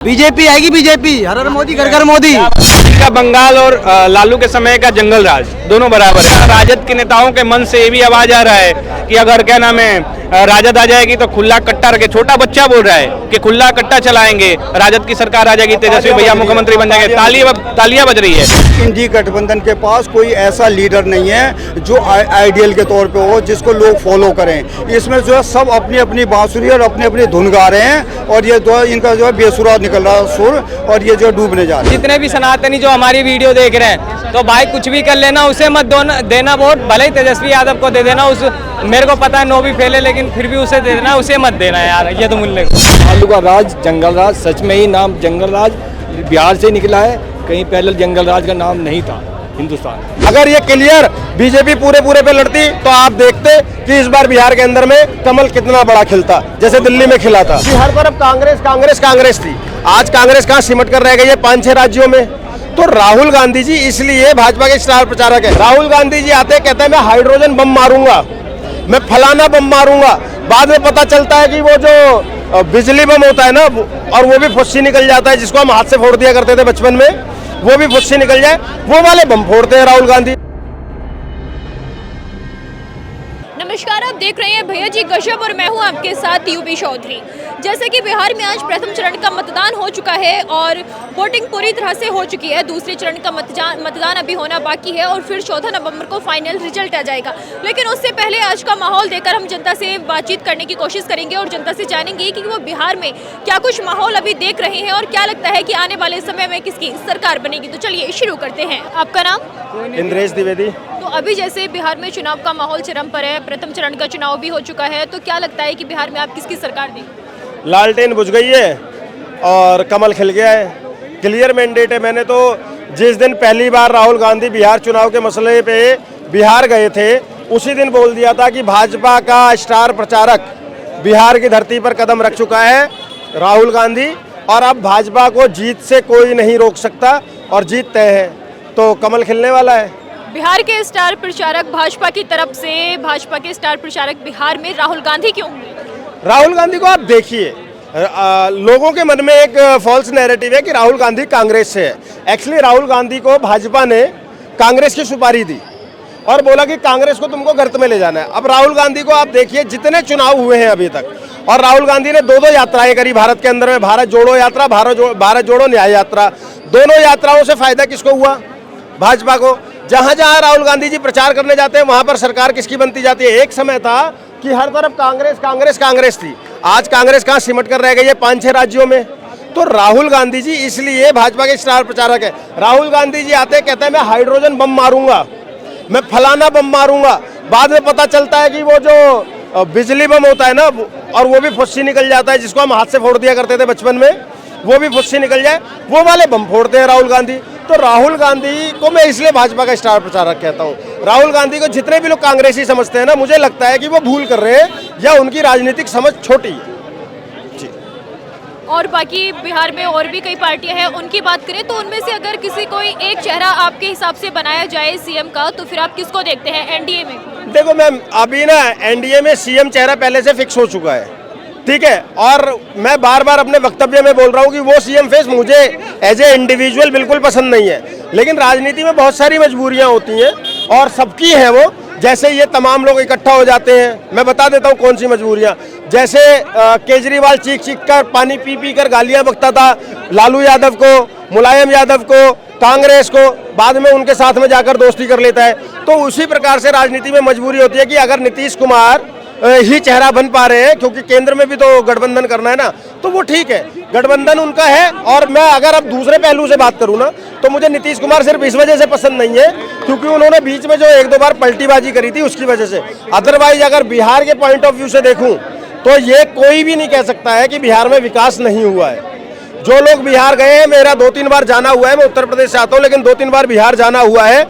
BJP आएगी, BJP हर हर मोदी घर घर मोदी का बंगाल और लालू के समय का जंगल राज दोनों बराबर है। राजद के नेताओं के मन से ये भी आवाज आ रहा है कि अगर क्या नाम है राजद आ जाएगी तो खुला कट्टा रखे। छोटा बच्चा बोल रहा है कि खुला कट्टा चलाएंगे, राजद की सरकार आ जाएगी, तेजस्वी भैया मुख्यमंत्री बन जाएंगे। तालियां बज रही है। इंडी गठबंधन के पास कोई ऐसा लीडर नहीं है जो आइडियल के तौर पे हो, जिसको लोग फॉलो करें। इसमें जो है सब अपनी अपनी बांसुरी और अपनी अपनी धुन गा रहे हैं और ये जो इनका जो है बेसुरा निकल रहा है सुर और ये जो डूबने जा रहे हैं। जितने भी सनातनी जो हमारी वीडियो देख रहे हैं तो भाई कुछ भी कर लेना, उसे मत देना वोट, भले ही तेजस्वी यादव को दे देना। उस मेरे को पता है नो भी फेले, लेकिन फिर भी उसे दे देना, उसे मत देना यार, ये तो मूल्य। लालू का राज जंगल राज, सच में ही नाम जंगल राज बिहार से निकला है, कहीं पहले जंगल राज का नाम नहीं था हिंदुस्तान। अगर ये क्लियर बीजेपी पूरे पे लड़ती तो आप देखते कि इस बार बिहार के अंदर में कमल कितना बड़ा खिलता, जैसे दिल्ली में खिला था। हर तरफ कांग्रेस कांग्रेस कांग्रेस थी, आज कांग्रेस कहाँ सिमट कर रह गई है 5-6 राज्यों में। तो राहुल गांधी जी इसलिए भाजपा के स्टार प्रचारक है। राहुल गांधी जी आते कहते हैं मैं हाइड्रोजन बम मारूंगा, मैं फलाना बम मारूंगा, बाद में पता चलता है कि वो जो बिजली बम होता है ना, और वो भी फुस्सी निकल जाता है, जिसको हम हाथ से फोड़ दिया करते थे बचपन में, वो भी फुस्सी निकल जाए, वो वाले बम फोड़ते हैं राहुल गांधी। नमस्कार, आप देख रहे हैं भैया जी गजब और मैं हूं आपके साथ यूपी चौधरी। जैसे कि बिहार में आज प्रथम चरण का मतदान हो चुका है और वोटिंग पूरी तरह से हो चुकी है। दूसरे चरण का मतदान अभी होना बाकी है और फिर 14 नवंबर को फाइनल रिजल्ट आ जाएगा। लेकिन उससे पहले आज का माहौल देखकर हम जनता से बातचीत करने की कोशिश करेंगे और जनता से जानेंगे कि वो बिहार में क्या कुछ माहौल अभी देख रहे हैं और क्या लगता है कि आने वाले समय में किसकी सरकार बनेगी। तो चलिए शुरू करते हैं। आपका नाम? इंद्रेश द्विवेदी। तो अभी जैसे बिहार में चुनाव का माहौल चरम पर है, प्रथम चरण का चुनाव भी हो चुका है, तो क्या लगता है कि बिहार में आप किसकी सरकार देंगे? लालटेन बुझ गई है और कमल खिल गया है। क्लियर मैंडेट है। मैंने तो जिस दिन पहली बार राहुल गांधी बिहार चुनाव के मसले पे बिहार गए थे, उसी दिन बोल दिया था कि भाजपा का स्टार प्रचारक बिहार की धरती पर कदम रख चुका है राहुल गांधी, और अब भाजपा को जीत से कोई नहीं रोक सकता और जीत तय है। तो कमल खिलने वाला है। बिहार के स्टार प्रचारक भाजपा की तरफ से, भाजपा के स्टार प्रचारक बिहार में राहुल गांधी क्यों? राहुल गांधी को आप देखिए, लोगों के मन में एक फॉल्स नैरेटिव है कि राहुल गांधी कांग्रेस से है। एक्चुअली राहुल गांधी को भाजपा ने कांग्रेस की सुपारी दी और बोला कि कांग्रेस को तुमको गर्त में ले जाना है। अब राहुल गांधी को आप देखिए, जितने चुनाव हुए हैं अभी तक, और राहुल गांधी ने 2 यात्राएं करी भारत के अंदर में, भारत जोड़ो यात्रा, भारत जोड़ो न्याय यात्रा। दोनों यात्राओं से फायदा किसको हुआ? भाजपा को। जहां जहां राहुल गांधी जी प्रचार करने जाते हैं वहां पर सरकार किसकी बनती जाती है? एक समय था कि हर तरफ कांग्रेस कांग्रेस कांग्रेस थी, आज कांग्रेस कहाँ सिमट कर रह गई है 5-6 राज्यों में। तो राहुल गांधी जी इसलिए भाजपा के स्टार प्रचारक है। राहुल गांधी जी आते कहते हैं मैं हाइड्रोजन बम मारूंगा, मैं फलाना बम मारूंगा, बाद में पता चलता है कि वो जो बिजली बम होता है ना, और वो भी फुस्सी निकल जाता है, जिसको हम हाथ से फोड़ दिया करते थे बचपन में, वो भी फुस्सी निकल जाए, वो वाले बम फोड़ते हैं राहुल गांधी। तो राहुल गांधी को मैं इसलिए भाजपा का स्टार प्रचारक कहता हूँ। राहुल गांधी को जितने भी लोग कांग्रेसी समझते हैं ना, मुझे लगता है कि वो भूल कर रहे हैं या उनकी राजनीतिक समझ छोटी है जी। और बाकी बिहार में और भी कई पार्टियां हैं, उनकी बात करें तो उनमें से अगर किसी कोई एक चेहरा आपके हिसाब से बनाया जाए सीएम का, तो फिर आप किसको देखते हैं एनडीए में? देखो मैम, अभी ना एनडीए में सीएम चेहरा पहले से फिक्स हो चुका है, ठीक है। और मैं बार बार अपने वक्तव्य में बोल रहा हूँ कि वो सीएम फेस मुझे एज ए इंडिविजुअल बिल्कुल पसंद नहीं है, लेकिन राजनीति में बहुत सारी मजबूरियाँ होती हैं और सबकी हैं वो। जैसे ये तमाम लोग इकट्ठा हो जाते हैं, मैं बता देता हूँ कौन सी मजबूरियाँ। जैसे केजरीवाल चीख चीख कर, पानी पी पी कर गालियाँ बकता था लालू यादव को, मुलायम यादव को, कांग्रेस को, बाद में उनके साथ में जाकर दोस्ती कर लेता है। तो उसी प्रकार से राजनीति में मजबूरी होती है कि अगर नीतीश कुमार ही चेहरा बन पा रहे हैं, क्योंकि केंद्र में भी तो गठबंधन करना है ना, तो वो ठीक है, गठबंधन उनका है। और मैं अगर अब दूसरे पहलू से बात करूं ना, तो मुझे नीतीश कुमार सिर्फ इस वजह से पसंद नहीं है क्योंकि उन्होंने बीच में जो 1-2 बार पलटीबाजी करी थी, उसकी वजह से। अदरवाइज अगर बिहार के पॉइंट ऑफ व्यू से देखूं तो ये कोई भी नहीं कह सकता है कि बिहार में विकास नहीं हुआ है। जो लोग बिहार गए हैं, मेरा 2-3 बार जाना हुआ है, मैं उत्तर प्रदेश से आता हूँ, लेकिन 2-3 बार बिहार जाना हुआ है।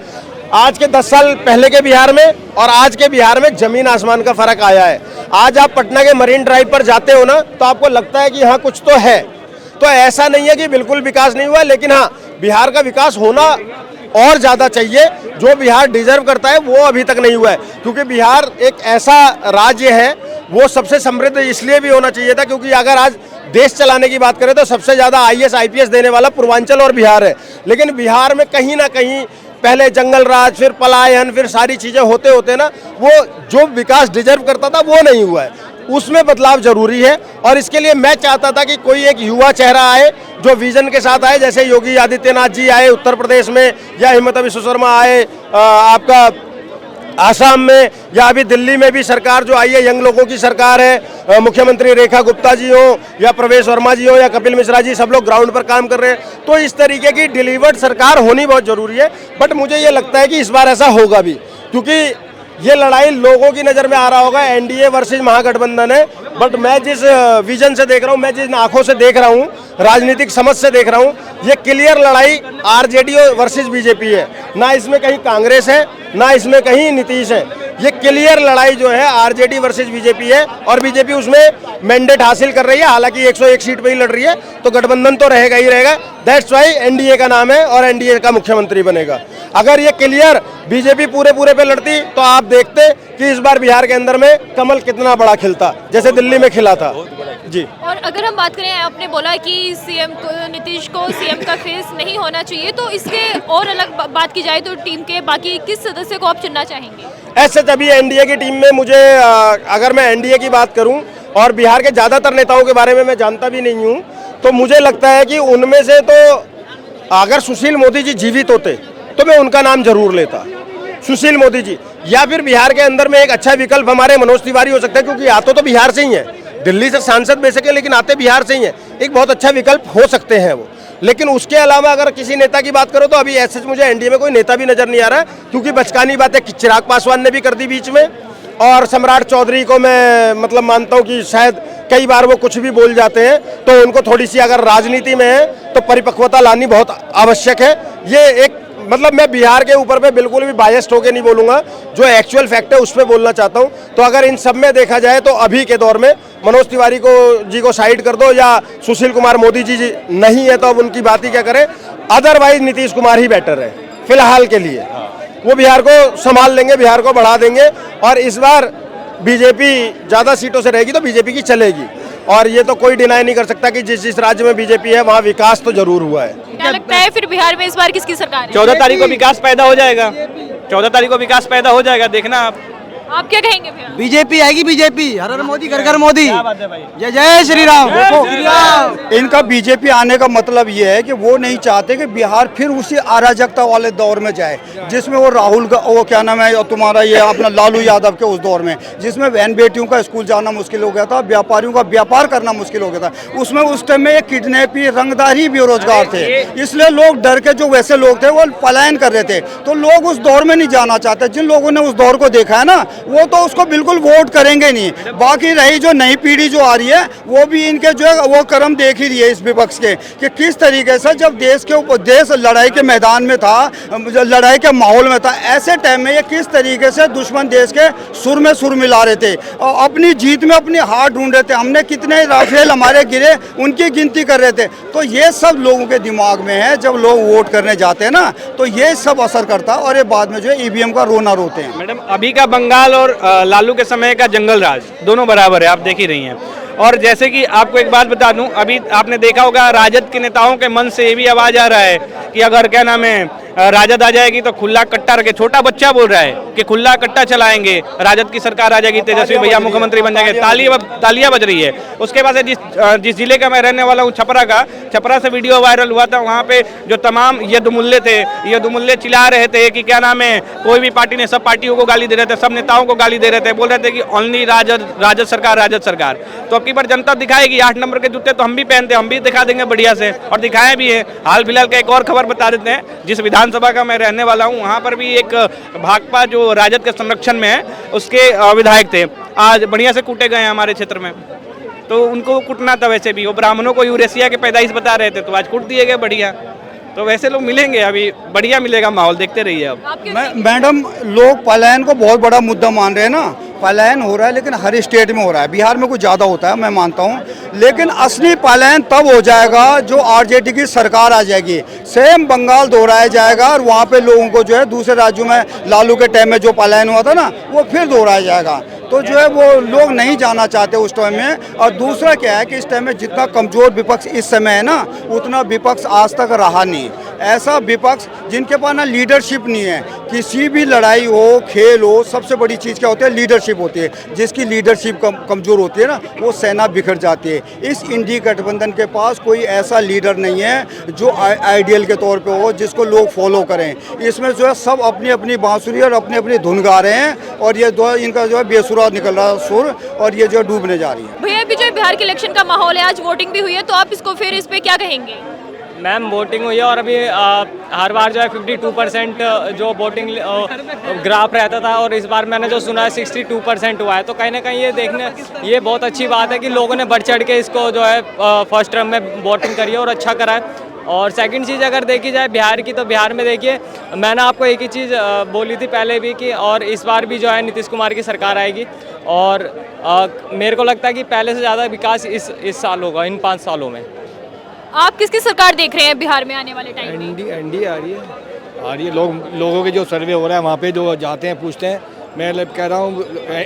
आज के 10 साल पहले के बिहार में और आज के बिहार में जमीन आसमान का फर्क आया है। आज आप पटना के मरीन ड्राइव पर जाते हो ना, तो आपको लगता है कि हाँ कुछ तो है। तो ऐसा नहीं है कि बिल्कुल विकास नहीं हुआ, लेकिन हाँ बिहार का विकास होना और ज़्यादा चाहिए। जो बिहार डिजर्व करता है वो अभी तक नहीं हुआ है, क्योंकि बिहार एक ऐसा राज्य है, वो सबसे समृद्ध इसलिए भी होना चाहिए था क्योंकि अगर आज देश चलाने की बात करें तो सबसे ज़्यादा IAS IPS देने वाला पूर्वांचल और बिहार है, लेकिन बिहार में कहीं ना कहीं पहले जंगल राज, फिर पलायन, फिर सारी चीज़ें होते होते ना वो जो विकास डिजर्व करता था वो नहीं हुआ है। उसमें बदलाव जरूरी है और इसके लिए मैं चाहता था कि कोई एक युवा चेहरा आए जो विजन के साथ आए, जैसे योगी आदित्यनाथ जी आए उत्तर प्रदेश में, या हिमंत बिस्वा शर्मा आए आपका आसाम में, या अभी दिल्ली में भी सरकार जो आई है यंग लोगों की सरकार है, मुख्यमंत्री रेखा गुप्ता जी हो या प्रवेश वर्मा जी हो या कपिल मिश्रा जी, सब लोग ग्राउंड पर काम कर रहे हैं। तो इस तरीके की डिलीवर्ड सरकार होनी बहुत जरूरी है। बट मुझे ये लगता है कि इस बार ऐसा होगा भी, क्योंकि ये लड़ाई लोगों की नज़र में आ रहा होगा NDA वर्सेस महागठबंधन है। बट मैं जिस विजन से देख रहा हूँ, मैं जिन आंखों से देख रहा हूँ, राजनीतिक समझ से देख रहा हूँ, ये क्लियर लड़ाई RJD वर्सेस BJP है। ना इसमें कहीं कांग्रेस है, ना इसमें कहीं नीतीश है। ये क्लियर लड़ाई जो है RJD वर्सेस BJP है और BJP उसमें मैंडेट हासिल कर रही है। हालांकि 101 सीट पे ही लड़ रही है, तो गठबंधन तो रहेगा ही रहेगा। दैट्स वाई NDA का नाम है और NDA का मुख्यमंत्री बनेगा। अगर ये क्लियर BJP पूरे पे लड़ती तो आप देखते कि इस बार बिहार के अंदर में कमल कितना बड़ा खिलता, जैसे दिल्ली में खिला था जी। और अगर हम बात करें, आपने बोला कि CM को, नीतीश को CM का फेस नहीं होना चाहिए, तो इसके और अलग बात की जाए तो टीम के बाकी किस सदस्य को आप चुनना चाहेंगे? ऐसे तभी NDA की टीम में मुझे अगर मैं NDA की बात करूं और बिहार के ज़्यादातर नेताओं के बारे में मैं जानता भी नहीं हूं, तो मुझे लगता है कि उनमें से तो अगर सुशील मोदी जी जीवित होते तो मैं उनका नाम जरूर लेता, सुशील मोदी जी। या फिर बिहार के अंदर में एक अच्छा विकल्प हमारे मनोज तिवारी हो सकता है, क्योंकि आते तो बिहार से ही है, दिल्ली से सांसद बेशक है लेकिन आते बिहार से ही है। एक बहुत अच्छा विकल्प हो सकते हैं वो। लेकिन उसके अलावा अगर किसी नेता की बात करो तो अभी ऐसे मुझे NDA में कोई नेता भी नजर नहीं आ रहा, क्योंकि बचकानी बातें चिराग पासवान ने भी कर दी बीच में, और सम्राट चौधरी को मैं मतलब मानता हूं कि शायद कई बार वो कुछ भी बोल जाते हैं, तो उनको थोड़ी सी अगर राजनीति में है तो परिपक्वता लानी बहुत आवश्यक है। ये एक मतलब मैं बिहार के ऊपर पे बिल्कुल भी बायस्ड होकर नहीं बोलूंगा, जो एक्चुअल फैक्ट है उस पर बोलना चाहता हूं। तो अगर इन सब में देखा जाए तो अभी के दौर में मनोज तिवारी को साइड कर दो, या सुशील कुमार मोदी जी नहीं है तो अब उनकी बात ही क्या करें। अदरवाइज नीतीश कुमार ही बेटर है फिलहाल के लिए। वो बिहार को संभाल लेंगे, बिहार को बढ़ा देंगे, और इस बार BJP ज़्यादा सीटों से रहेगी तो BJP की चलेगी। और ये तो कोई डिनाई नहीं कर सकता कि जिस जिस राज्य में BJP है वहाँ विकास तो जरूर हुआ है। क्या लगता है फिर बिहार में इस बार किसकी सरकार है? 14 तारीख को विकास पैदा हो जाएगा, 14 तारीख को विकास पैदा हो जाएगा, देखना आप क्या कहेंगे भैया? बीजेपी आएगी, बीजेपी, हर हर मोदी, घर घर मोदी। जय जय श्री राम। देखो इनका बीजेपी आने का मतलब ये है कि वो नहीं चाहते कि बिहार फिर उसी अराजकता वाले दौर में जाए जिसमें वो राहुल का वो क्या नाम है तुम्हारा ये अपना लालू यादव के उस दौर में, जिसमें बहन बेटियों का स्कूल जाना मुश्किल हो गया था, व्यापारियों का व्यापार करना मुश्किल हो गया था। उसमें उस टाइम में किडनैपी, रंगदारी, बेरोजगार थे, इसलिए लोग डर के, जो वैसे लोग थे वो पलायन कर रहे थे। तो लोग उस दौर में नहीं जाना चाहते। जिन लोगों ने उस दौर को देखा है ना, वो तो उसको बिल्कुल वोट करेंगे नहीं। बाकी रही जो नई पीढ़ी जो आ रही है, वो भी इनके जो है वो कर्म देख ही रही है इस विपक्ष के, कि किस तरीके से जब देश के ऊपर, देश लड़ाई के मैदान में था, लड़ाई के माहौल में था, ऐसे टाइम में ये किस तरीके से दुश्मन देश के सुर में सुर मिला रहे थे और अपनी जीत में अपनी हार ढूंढ रहे थे। हमने कितने राफेल हमारे गिरे उनकी गिनती कर रहे थे। तो ये सब लोगों के दिमाग में है, जब लोग वोट करने जाते हैं ना तो ये सब असर करता है और ये बाद में जो है EVM का रोना रोते हैं। मैडम अभी का बंगाल और लालू के समय का जंगल राज दोनों बराबर है, आप देख ही रही हैं। और जैसे कि आपको एक बात बता दूं, अभी आपने देखा होगा राजद के नेताओं के मन से ये भी आवाज आ रहा है कि अगर क्या नाम है राजद आ जाएगी तो खुला कट्टा रखे, छोटा बच्चा बोल रहा है कि खुला कट्टा चलाएंगे, राजद की सरकार आ जाएगी, तेजस्वी भैया मुख्यमंत्री बन जाएंगे, तालियां बज रही है। उसके बाद जिस जिले का मैं रहने वाला हूँ, छपरा का, छपरा से वीडियो वायरल हुआ था, वहाँ पे जो तमाम यदुमुल्ले थे, यदुमुल्ले चिल्ला रहे थे कि क्या नाम है कोई भी पार्टी ने, सब पार्टियों को गाली दे रहे थे, सब नेताओं को गाली दे रहे थे, बोल रहे थे कि ओनली राजद सरकार, राजद सरकार। तो अब की बार जनता दिखाएगी, 8 नंबर के जूते तो हम भी पहनते, हम भी दिखा देंगे बढ़िया से, और दिखाया भी है। हाल फिलहाल का एक और खबर बता देते हैं, जिस विधानसभा का मैं रहने वाला हूं, वहां पर भी एक भाकपा जो राजद के संरक्षण में है उसके विधायक थे, आज बढ़िया से कूटे गए हमारे क्षेत्र में। तो उनको कुटना था, वैसे भी वो ब्राह्मणों को यूरेशिया के पैदाइश बता रहे थे, तो आज कूट दिए गए बढ़िया। तो वैसे लोग मिलेंगे, अभी बढ़िया मिलेगा माहौल, देखते रहिए। अब मैडम लोग पलायन को बहुत बड़ा मुद्दा मान रहे हैं ना, पलायन हो रहा है, लेकिन हर स्टेट में हो रहा है। बिहार में कुछ ज़्यादा होता है, मैं मानता हूँ, लेकिन असली पलायन तब हो जाएगा जो आरजेडी की सरकार आ जाएगी। सेम बंगाल दोहराया जाएगा और वहाँ पे लोगों को जो है दूसरे राज्यों में लालू के टाइम में जो पलायन हुआ था ना, वो फिर दोहराया जाएगा। तो जो है वो लोग नहीं जाना चाहते उस टाइम में। और दूसरा क्या है कि इस टाइम में जितना कमज़ोर विपक्ष इस समय है ना, उतना विपक्ष आज तक रहा नहीं। ऐसा विपक्ष जिनके पास ना लीडरशिप नहीं है, किसी भी लड़ाई हो, खेल हो, सबसे बड़ी चीज़ क्या होती है? लीडरशिप होती है। जिसकी लीडरशिप कमज़ोर होती है ना, वो सेना बिखर जाती है। इस इंडी गठबंधन के पास कोई ऐसा लीडर नहीं है जो आइडियल के तौर पे हो, जिसको लोग फॉलो करें। इसमें जो है सब अपनी अपनी बांसुरी और अपनी अपनी धुन गा रहे हैं, और ये दो इनका जो है बेसुरा निकल रहा है सुर, और ये जो डूबने जा रही है। भैया अभी जो बिहार के इलेक्शन का माहौल है, आज वोटिंग भी हुई है, तो आप इसको फिर इस पे क्या कहेंगे? मैम वोटिंग हुई है और अभी हर बार जो है 52% जो वोटिंग ग्राफ रहता था, और इस बार मैंने जो सुना है 62% हुआ है। तो कहीं ना कहीं ये बहुत अच्छी बात है कि लोगों ने बढ़ चढ़ के इसको जो है फर्स्ट टर्म में वोटिंग करी है और अच्छा करा है। और सेकंड चीज़ अगर देखी जाए बिहार की, तो बिहार में देखिए, मैंने आपको एक ही चीज़ बोली थी पहले भी कि और इस बार भी जो है नीतीश कुमार की सरकार आएगी, और मेरे को लगता है कि पहले से ज़्यादा विकास इस साल होगा, इन 5 सालों में। आप किसकी सरकार देख रहे हैं बिहार में आने वाले टाइम में? एनडीए आ रही है। लोगों के जो सर्वे हो रहा है वहाँ पे जो जाते हैं पूछते हैं, मैं कह रहा हूँ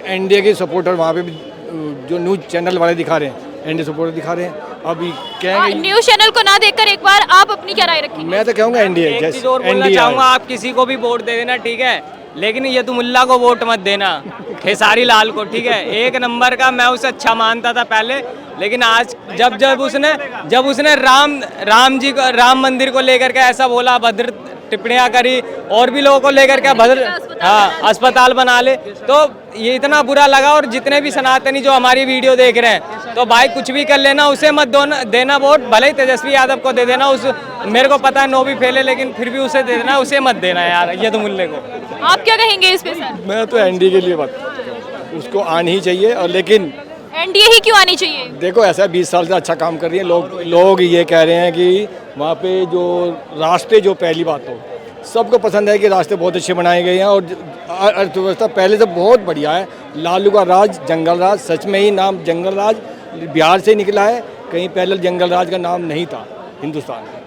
एनडीए के सपोर्टर वहाँ पे भी जो न्यूज़ चैनल वाले दिखा रहे हैं, एनडीए सपोर्टर दिखा रहे हैं। अभी क्या न्यूज़ चैनल को ना देखकर एक बार आप अपनी क्या राय रखेंगे? मैं तो कहूँगा एनडीए। एक चीज़ और बोलना चाहूँगा, आप किसी को भी वोट दे देना, ठीक है, लेकिन ये मुल्ला को वोट मत देना, खेसारी लाल को, ठीक है। एक नंबर का मैं उसे अच्छा मानता था पहले, लेकिन आज जब उसने राम मंदिर को लेकर के ऐसा बोला, भद्र टिप्पणियाँ करी, और भी लोगों को लेकर के भद्र अस्पताल बना ले, तो ये इतना बुरा लगा। और जितने भी सनातनी जो हमारी वीडियो देख रहे हैं, तो भाई कुछ भी कर लेना, उसे मत देना वोट, भले ही तेजस्वी यादव को दे देना। मेरे को पता है नो भी फेले, लेकिन फिर भी उसे दे देना, उसे मत देना यार, ये तो मुल्ले को। आप क्या कहेंगे इस पे सर? मैं तो एनडीए के लिए बात, उसको आनी ही चाहिए। और लेकिन एनडीए ही क्यों आनी चाहिए? देखो ऐसा 20 साल से अच्छा काम कर रही है। लोग ये कह रहे हैं कि वहाँ पे जो रास्ते, जो पहली बात तो सबको पसंद है कि रास्ते बहुत अच्छे बनाए गए हैं, और अर्थव्यवस्था पहले से बहुत बढ़िया है। लालू का राज, जंगल राज, सच में ही नाम जंगल राज बिहार से निकला है। कहीं पहले जंगल राज का नाम नहीं था हिंदुस्तान में।